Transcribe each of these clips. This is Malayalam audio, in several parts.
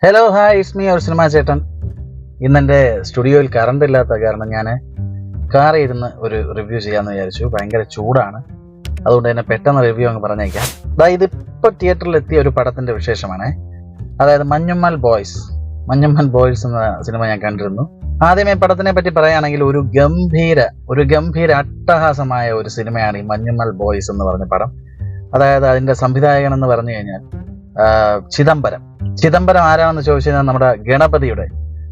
ഹലോ ഹായ് ഇസ്മി ഒരു സിനിമ ചേട്ടൻ. ഇന്നെൻ്റെ സ്റ്റുഡിയോയിൽ കറണ്ട് ഇല്ലാത്ത കാരണം ഞാൻ കാറിൽ ഇരുന്ന് ഒരു റിവ്യൂ ചെയ്യാമെന്ന് വിചാരിച്ചു. ഭയങ്കര ചൂടാണ്, അതുകൊണ്ട് തന്നെ പെട്ടെന്ന് റിവ്യൂ അങ്ങ് പറഞ്ഞേക്കാം. ഇതിപ്പോൾ തിയേറ്ററിൽ എത്തിയ ഒരു പടത്തിൻ്റെ വിശേഷമാണ്. അതായത് മഞ്ഞുമ്മൽ ബോയ്സ് എന്ന സിനിമ ഞാൻ കണ്ടിരുന്നു. ആദ്യമേ പടത്തിനെ പറ്റി പറയുകയാണെങ്കിൽ ഒരു ഗംഭീര അട്ടഹാസമായ ഒരു സിനിമയാണ് ഈ മഞ്ഞുമ്മൽ ബോയ്സ് എന്ന് പറഞ്ഞ പടം. അതായത് അതിൻ്റെ സംവിധായകൻ എന്ന് പറഞ്ഞു കഴിഞ്ഞാൽ ചിദംബരം ആരാണെന്ന് ചോദിച്ചു കഴിഞ്ഞാൽ നമ്മുടെ ഗണപതിയുടെ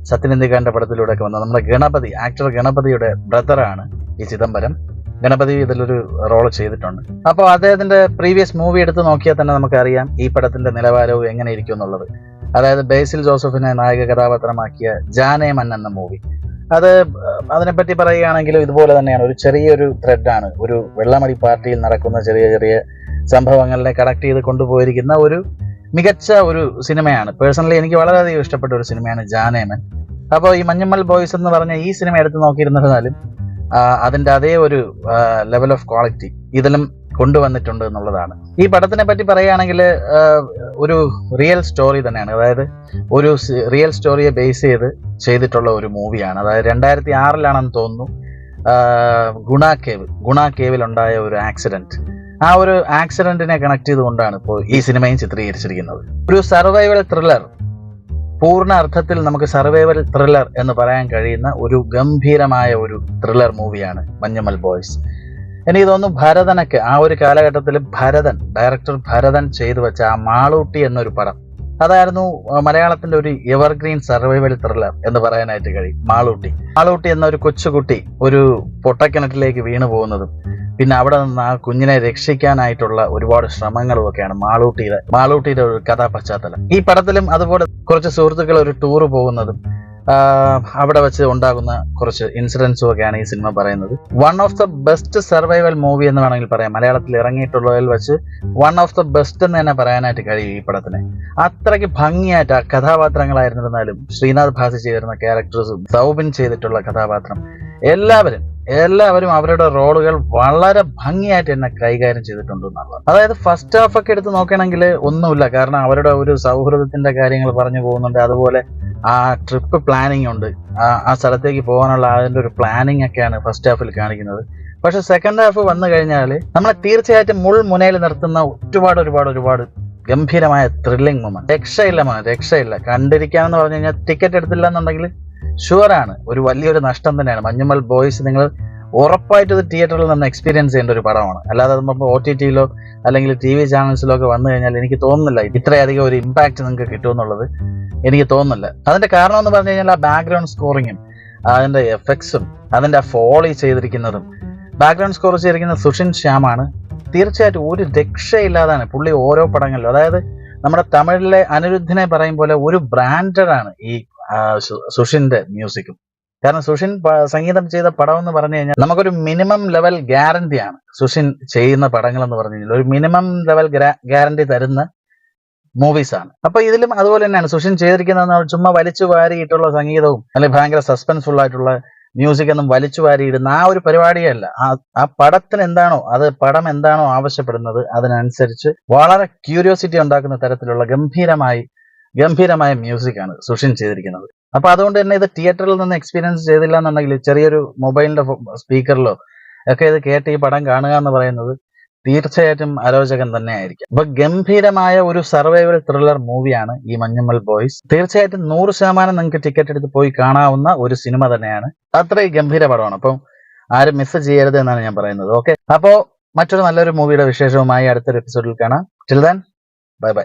സത്യനന്ദിക്കാരൻ്റെ പടത്തിലൂടെ ഒക്കെ വന്ന നമ്മുടെ ആക്ടർ ഗണപതിയുടെ ബ്രദറാണ് ഈ ചിദംബരം. ഗണപതി ഇതിലൊരു റോൾ ചെയ്തിട്ടുണ്ട്. അപ്പോൾ അദ്ദേഹത്തിന്റെ പ്രീവിയസ് മൂവി എടുത്ത് നോക്കിയാൽ തന്നെ നമുക്കറിയാം ഈ പടത്തിന്റെ നിലവാരവും എങ്ങനെ ഇരിക്കും എന്നുള്ളത്. അതായത് ബേസിൽ ജോസഫിനെ നായക കഥാപാത്രമാക്കിയ ജാനേമൻ എന്ന മൂവി, അതിനെപ്പറ്റി പറയുകയാണെങ്കിലും ഇതുപോലെ തന്നെയാണ്. ഒരു ചെറിയൊരു ത്രെഡാണ്, ഒരു വെള്ളമടി പാർട്ടിയിൽ നടക്കുന്ന ചെറിയ ചെറിയ സംഭവങ്ങളെ കണക്ട് ചെയ്ത് കൊണ്ടുപോയിരിക്കുന്ന ഒരു മികച്ച ഒരു സിനിമയാണ്. പേഴ്സണലി എനിക്ക് വളരെയധികം ഇഷ്ടപ്പെട്ട ഒരു സിനിമയാണ് ജാനേമൻ. അപ്പോൾ ഈ മഞ്ഞുമ്മൽ ബോയ്സ് എന്ന് പറഞ്ഞ ഈ സിനിമ എടുത്ത് നോക്കിയിരുന്നാലും അതിൻ്റെ അതേ ഒരു ലെവൽ ഓഫ് ക്വാളിറ്റി ഇതിലും കൊണ്ടുവന്നിട്ടുണ്ട് എന്നുള്ളതാണ്. ഈ പടത്തിനെ പറ്റി പറയുകയാണെങ്കിൽ ഒരു റിയൽ സ്റ്റോറി തന്നെയാണ്. അതായത് ഒരു റിയൽ സ്റ്റോറിയെ ബേസ് ചെയ്തിട്ടുള്ള ഒരു മൂവിയാണ്. അതായത് 2006 തോന്നുന്നു ഗുണ കേവിലുണ്ടായ ഒരു ആക്സിഡന്റ്. ആ ഒരു ആക്സിഡന്റിനെ കണക്ട് ചെയ്തുകൊണ്ടാണ് ഇപ്പോൾ ഈ സിനിമയും ചിത്രീകരിച്ചിരിക്കുന്നത്. ഒരു സർവൈവൽ ത്രില്ലർ, പൂർണ്ണ അർത്ഥത്തിൽ നമുക്ക് സർവൈവൽ ത്രില്ലർ എന്ന് പറയാൻ കഴിയുന്ന ഒരു ഗംഭീരമായ ഒരു ത്രില്ലർ മൂവിയാണ് മഞ്ഞുമ്മൽ ബോയ്സ്. എനിക്ക് തോന്നുന്നു ഭരതനൊക്കെ ആ ഒരു കാലഘട്ടത്തിൽ ഡയറക്ടർ ഭരതൻ ചെയ്തു വെച്ച ആ മാളൂട്ടി എന്നൊരു പടം, അതായിരുന്നു മലയാളത്തിന്റെ ഒരു എവർഗ്രീൻ സർവൈവൽ ത്രില്ലർ എന്ന് പറയാനായിട്ട് കഴിയും. മാളൂട്ടി എന്ന ഒരു കൊച്ചുകുട്ടി ഒരു പൊട്ടക്കിണറ്റിലേക്ക് വീണു പോകുന്നതും പിന്നെ അവിടെ നിന്ന് ആ കുഞ്ഞിനെ രക്ഷിക്കാനായിട്ടുള്ള ഒരുപാട് ശ്രമങ്ങളും ഒക്കെയാണ് മാളൂട്ടിയുടെ ഒരു കഥാപശ്ചാത്തലം. ഈ പടത്തിലും അതുപോലെ കുറച്ച് സുഹൃത്തുക്കൾ ഒരു ടൂറ് പോകുന്നതും അവിടെ വെച്ച് ഉണ്ടാകുന്ന കുറച്ച് ഇൻസിഡൻസും ഒക്കെയാണ് ഈ സിനിമ പറയുന്നത്. One of the best survival movie എന്ന് വേണമെങ്കിൽ പറയാം. മലയാളത്തിൽ ഇറങ്ങിയിട്ടുള്ളതിൽ വെച്ച് വൺ ഓഫ് ദ ബെസ്റ്റ് എന്ന് തന്നെ പറയാനായിട്ട് കഴിയും ഈ പടത്തിന്. അത്രയ്ക്ക് ഭംഗിയായിട്ട് ആ കഥാപാത്രങ്ങളായിരുന്നിരുന്നാലും, ശ്രീനാഥ് ഭാസി ചെയ്തിരുന്ന ക്യാരക്ടേഴ്സും, സൗബിൻ ചെയ്തിട്ടുള്ള കഥാപാത്രം, എല്ലാവരും അവരുടെ റോളുകൾ വളരെ ഭംഗിയായിട്ട് തന്നെ കൈകാര്യം ചെയ്തിട്ടുണ്ട് എന്നുള്ളത്. അതായത് ഫസ്റ്റ് ഹാഫ് ഒക്കെ എടുത്ത് നോക്കുകയാണെങ്കിൽ ഒന്നുമില്ല, കാരണം അവരുടെ ഒരു സൗഹൃദത്തിന്റെ കാര്യങ്ങൾ പറഞ്ഞു പോകുന്നുണ്ട്. അതുപോലെ ആ ട്രിപ്പ് പ്ലാനിങ് ഉണ്ട്, ആ സ്ഥലത്തേക്ക് പോകാനുള്ള അതിന്റെ ഒരു പ്ലാനിങ് ഒക്കെയാണ് ഫസ്റ്റ് ഹാഫിൽ കാണിക്കുന്നത്. പക്ഷെ സെക്കൻഡ് ഹാഫ് വന്നു കഴിഞ്ഞാൽ നമ്മളെ തീർച്ചയായിട്ടും മുൾമുനയിൽ നിർത്തുന്ന ഒരുപാട് ഗംഭീരമായ ത്രില്ലിംഗ് മൊമെന്റ്. രക്ഷയില്ല. കണ്ടിരിക്കാമെന്ന് പറഞ്ഞു കഴിഞ്ഞാൽ ടിക്കറ്റ് എടുത്തില്ല എന്നുണ്ടെങ്കിൽ ഷുവറാണ് ഒരു വലിയൊരു നഷ്ടം തന്നെയാണ്. മഞ്ഞുമ്മൽ ബോയ്സ് നിങ്ങൾ ഉറപ്പായിട്ട് ഇത് തിയേറ്ററിൽ നിന്ന് എക്സ്പീരിയൻസ് ചെയ്യേണ്ട ഒരു പടമാണ്. അല്ലാതെ നമ്മൾ OTT-യിലോ അല്ലെങ്കിൽ TV ചാനൽസിലോ ഒക്കെ വന്നു കഴിഞ്ഞാൽ എനിക്ക് തോന്നുന്നില്ല ഇത്രയധികം ഒരു ഇമ്പാക്ട് നിങ്ങൾക്ക് കിട്ടുമെന്നുള്ളത്. എനിക്ക് തോന്നുന്നില്ല. അതിന്റെ കാരണം എന്ന് പറഞ്ഞു കഴിഞ്ഞാൽ ആ ബാക്ക്ഗ്രൗണ്ട് സ്കോറിങ്ങും അതിന്റെ എഫക്ട്സും അതിന്റെ ഫോളി ചെയ്തിരിക്കുന്നതും. ബാക്ക്ഗ്രൗണ്ട് സ്കോർ ചെയ്തിരിക്കുന്നത് സുഷിൻ ശ്യാമാണ്. തീർച്ചയായിട്ടും ഒരു രക്ഷയില്ലാതാണ് പുള്ളി ഓരോ പടങ്ങളിലും. അതായത് നമ്മുടെ തമിഴിലെ അനിരുദ്ധിനെ പറയും പോലെ ഒരു ബ്രാൻഡാണ് ഈ സുഷിന്റെ മ്യൂസിക്കും. കാരണം സുഷിൻ സംഗീതം ചെയ്ത പടം എന്ന് പറഞ്ഞു കഴിഞ്ഞാൽ നമുക്കൊരു മിനിമം ലെവൽ ഗ്യാരണ്ടിയാണ് സുഷിൻ ചെയ്യുന്ന പടങ്ങൾ എന്ന് പറഞ്ഞു കഴിഞ്ഞാൽ. ഒരു മിനിമം ലെവൽ ഗ്യാരണ്ടി തരുന്ന മൂവീസാണ്. അപ്പൊ ഇതിലും അതുപോലെ തന്നെയാണ് സുഷിൻ ചെയ്തിരിക്കുന്നത്. ചുമ്മാ വലിച്ചു വാരിയിട്ടുള്ള സംഗീതവും അല്ലെങ്കിൽ ഭയങ്കര സസ്പെൻസ്ഫുൾ ആയിട്ടുള്ള മ്യൂസിക് ഒന്നും വലിച്ചു വാരിയിടുന്ന ആ ഒരു പരിപാടിയല്ല. ആ പടം എന്താണോ ആവശ്യപ്പെടുന്നത് അതിനനുസരിച്ച് വളരെ ക്യൂരിയോസിറ്റി ഉണ്ടാക്കുന്ന തരത്തിലുള്ള ഗംഭീരമായ മ്യൂസിക്കാണ് സുഷിൻ ചെയ്തിരിക്കുന്നത്. അപ്പൊ അതുകൊണ്ട് തന്നെ ഇത് തിയേറ്ററിൽ നിന്ന് എക്സ്പീരിയൻസ് ചെയ്തില്ല എന്നുണ്ടെങ്കിൽ ചെറിയൊരു മൊബൈലിന്റെ സ്പീക്കറിലോ ഒക്കെ ഇത് കേട്ട് ഈ പടം കാണുക എന്ന് പറയുന്നത് തീർച്ചയായിട്ടും അരോചകം തന്നെ ആയിരിക്കും. അപ്പൊ ഗംഭീരമായ ഒരു സർവൈവൽ ത്രില്ലർ മൂവിയാണ് ഈ മഞ്ഞുമ്മൽ ബോയ്സ്. തീർച്ചയായിട്ടും 100% നിങ്ങൾക്ക് ടിക്കറ്റ് എടുത്ത് പോയി കാണാവുന്ന ഒരു സിനിമ തന്നെയാണ്. അത്രയും ഗംഭീര പടമാണ്. അപ്പം ആരും മിസ് ചെയ്യരുത് എന്നാണ് ഞാൻ പറയുന്നത്. ഓക്കെ, അപ്പോ മറ്റൊരു നല്ലൊരു മൂവിയുടെ വിശേഷവുമായി അടുത്തൊരു എപ്പിസോഡിൽ കാണാം. Till then bye.